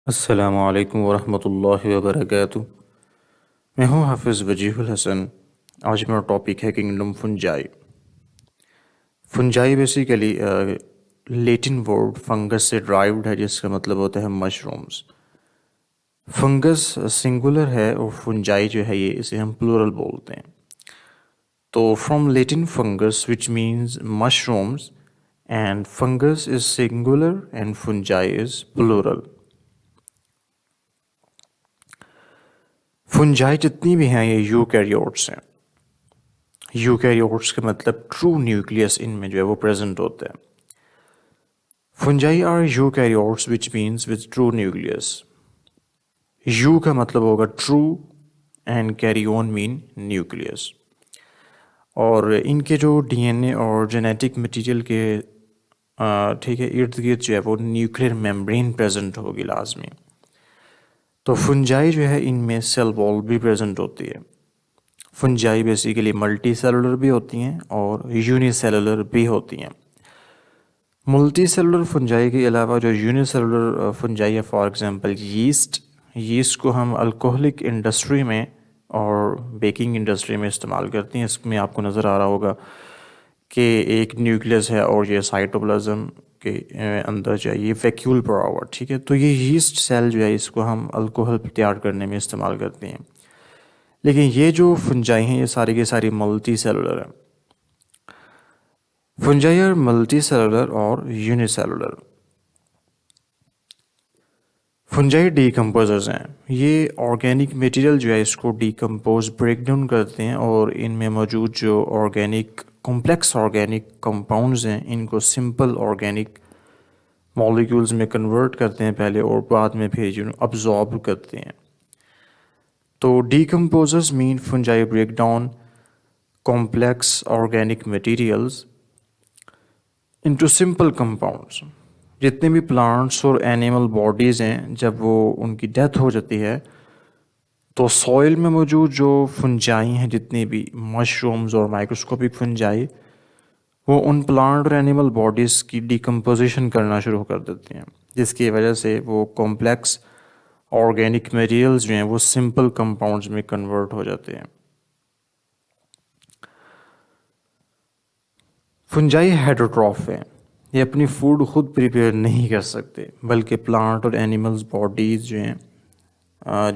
अस्सलामुअलैकुम वरहमतुल्लाहि वबरकातुह। मैं हूँ हाफिज़ वजीहुल हसन। आज मेरा टॉपिक है kingdom fungi. Fungi basically Latin word fungus से ड्राइव्ड है, जिसका मतलब होता है मशरूम्स। फंगस सिंगुलर है और फुंजाई जो है ये इसे हम प्लूरल बोलते हैं। तो from Latin fungus which means mushrooms, and fungus is singular and fungi is plural. Fungi जितनी भी हैं ये यूकैरियोट्स हैं। यूकैरियोट्स का मतलब ट्रू न्यूक्लियस इनमें जो है वो प्रेजेंट होता है। Fungi are eukaryotes which means with true nucleus. Eu का मतलब होगा true and karyon mean nucleus. और इनके जो डीएनए और जेनेटिक मटेरियल के ठीक है इर्द गिर्द जो है वो न्यूक्लियर मेम्ब्रेन प्रेजेंट होगी लाजमी। तो फंजाई जो है इनमें सेल वॉल भी प्रेजेंट होती है। फंजाई बेसिकली मल्टी सेलुलर भी होती हैं और यूनिसेलुलर भी होती हैं। मल्टी सेलुलर फंजाई के अलावा जो यूनिसेलुलर फंजाई है, फॉर एग्जांपल यीस्ट को हम अल्कोहलिक इंडस्ट्री में और बेकिंग इंडस्ट्री में इस्तेमाल करते हैं। इसमें आपको नज़र आ रहा होगा कि एक न्यूक्लियस है और ये साइटोप्लाज्म के अंदर जो है ये वैक्यूल पड़ा हुआ, ठीक है। तो ये यीस्ट सेल जो है इसको हम अल्कोहल तैयार करने में इस्तेमाल करते हैं। लेकिन ये जो फंजाई हैं ये सारी की सारी मल्टी सेलुलर हैं। फंजाई आर मल्टी सेलुलर और यूनिसेलुलर। फंजाई डीकम्पोजर्स हैं। ये ऑर्गेनिक मटेरियल जो है इसको डीकम्पोज ब्रेक डाउन करते हैं और इनमें मौजूद जो ऑर्गेनिक कॉम्प्लेक्स ऑर्गेनिक कंपाउंड्स हैं इनको सिंपल ऑर्गेनिक मॉलिक्यूल्स में कन्वर्ट करते हैं पहले, और बाद में फिर जो अब्जॉर्ब करते हैं। तो decomposers mean fungi break down complex organic materials into simple compounds. जितने भी प्लांट्स और एनिमल बॉडीज़ हैं जब वो उनकी डेथ हो जाती है तो सॉइल में मौजूद जो फंजाई हैं, जितनी भी मशरूम्स और माइक्रोस्कोपिक फंजाई, वो उन प्लांट और एनिमल बॉडीज़ की डिकम्पोजिशन करना शुरू कर देती हैं, जिसकी वजह से वो कॉम्प्लेक्स ऑर्गेनिक मटेरियल्स जो हैं वो सिंपल कंपाउंड्स में कन्वर्ट हो जाते हैं। फंजाई हेटरोट्रॉफ है। ये अपनी फूड खुद प्रिपेयर नहीं कर सकते, बल्कि प्लांट और एनिमल्स बॉडीज़ जो हैं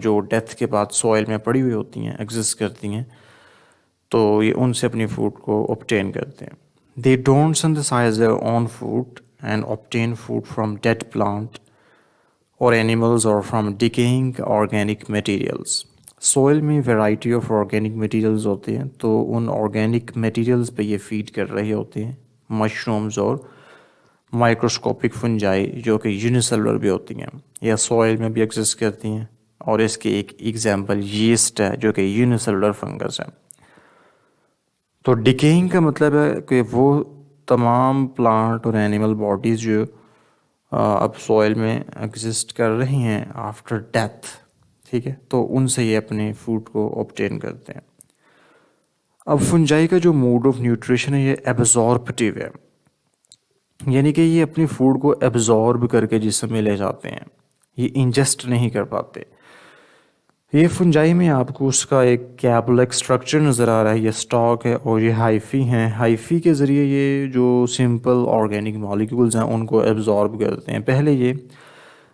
जो डेथ के बाद सॉइल में पड़ी हुई होती हैं, एग्जिस्ट करती हैं, तो ये उनसे अपनी फूड को ऑब्टेन करते हैं। They don't synthesise their own food and obtain food from dead plant और एनिमल्स और from decaying organic materials. Soil में वैरायटी ऑफ ऑर्गेनिक मटेरियल्स होते हैं, तो उन ऑर्गेनिक मटेरियल्स पे ये फीड कर रहे होते हैं मशरूम्स और माइक्रोस्कोपिक फंजाई, जो कि यूनिसेलुलर भी होती हैं या सॉइल में भी एग्जिस्ट करती हैं। और इसके एक एग्जांपल यीस्ट है जो कि यूनिसेलुलर फंगस है। तो डिकेइंग का मतलब है कि वो तमाम प्लांट और एनिमल बॉडीज़ जो अब सॉइल में एग्जिस्ट कर रही हैं आफ्टर डेथ, ठीक है, तो उनसे ये अपने फूड को ऑब्टेन करते हैं। अब फंजाई का जो मोड ऑफ न्यूट्रिशन है ये एब्जॉर्प्टिव है, यानी कि ये अपनी फूड को एब्जॉर्ब करके जिस्म में ले जाते हैं, ये इंजेस्ट नहीं कर पाते। ये फंजाई में आपको उसका एक कैप स्ट्रक्चर नज़र आ रहा है, ये स्टॉक है और ये हाइफी हैं। हाइफी के ज़रिए ये जो सिंपल ऑर्गेनिक मॉलिक्यूल्स हैं उनको एब्जॉर्ब करते हैं। पहले ये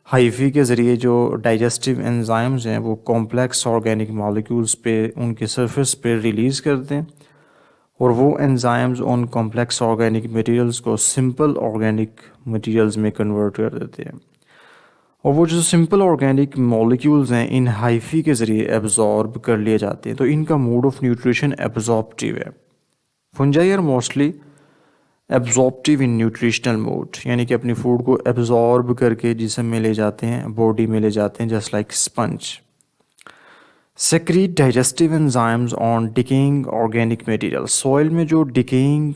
हाइफी के ज़रिए जो डाइजेस्टिव एंजाइम्स हैं वो कॉम्प्लेक्स ऑर्गेनिक मॉलिक्यूल्स पे उनके सरफेस पे रिलीज़ करते हैं, और वो एंजाइम्स उन कॉम्प्लेक्स ऑर्गेनिक मटेरियल्स को सिंपल ऑर्गेनिक मटेरियल्स में कन्वर्ट कर देते हैं। और वो जो सिंपल ऑर्गेनिक मॉलिक्यूल्स हैं इन हाइफी के ज़रिए एब्जॉर्ब कर लिए जाते हैं, तो इनका मोड ऑफ न्यूट्रिशन एब्जॉर्प्टिव है। Fungi are mostly absorptive in nutritional mode, यानी कि अपनी फूड को एब्जॉर्ब करके जिस्म में ले जाते हैं, बॉडी में ले जाते हैं, just like sponge. Secrete digestive enzymes on decaying organic material. Soil में जो डिकेइंग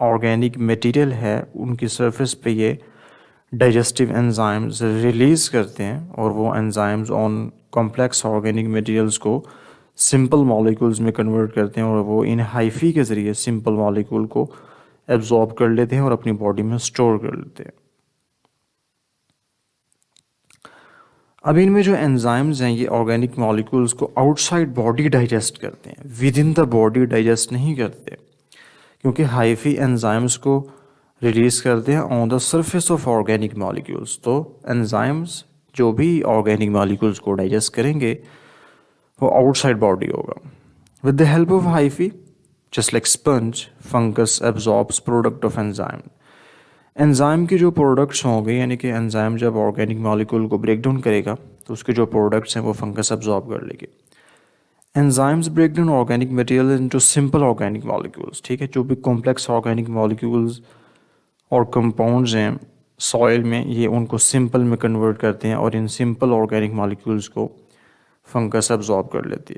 ऑर्गेनिक मटेरियल है उनकी सरफेस पे ये डाइजेस्टिव एंजाइम्स रिलीज़ करते हैं, और वो enzymes on complex organic materials को सिंपल मॉलिक्यूल्स में कन्वर्ट करते हैं, और वो इन हाइफी के ज़रिए सिंपल मॉलिक्यूल को एब्जॉर्ब कर लेते हैं और अपनी बॉडी में स्टोर कर लेते हैं। अब इनमें जो एंजाइम्स हैं ये ऑर्गेनिक मॉलिक्यूल्स को आउटसाइड बॉडी डाइजेस्ट करते हैं, with in the body digest नहीं करते, क्योंकि हाइफी एंजाइम्स को रिलीज करते हैं on the surface of organic molecules. तो एंजाइम्स जो भी ऑर्गेनिक मॉलिक्यूल्स को डाइजेस्ट करेंगे वो आउटसाइड बॉडी होगा। With the help of hyphae, just like sponge, fungus absorbs product of enzyme. Enzyme के जो प्रोडक्ट्स होंगे, यानी कि एंजाइम जब ऑर्गेनिक मॉलिक्यूल को ब्रेक डाउन करेगा तो उसके जो प्रोडक्ट्स हैं वो फंगस एब्जॉर्ब कर लेगी। Enzymes break down organic material into simple organic molecules, ठीक है। जो भी कॉम्प्लेक्स ऑर्गेनिक मॉलिक्यूल्स और कंपाउंड्स हैं सॉइल में, ये उनको सिंपल में कन्वर्ट करते हैं और इन सिंपल ऑर्गेनिक मॉलिक्यूल्स को फंगस एब्जॉर्ब कर लेती है।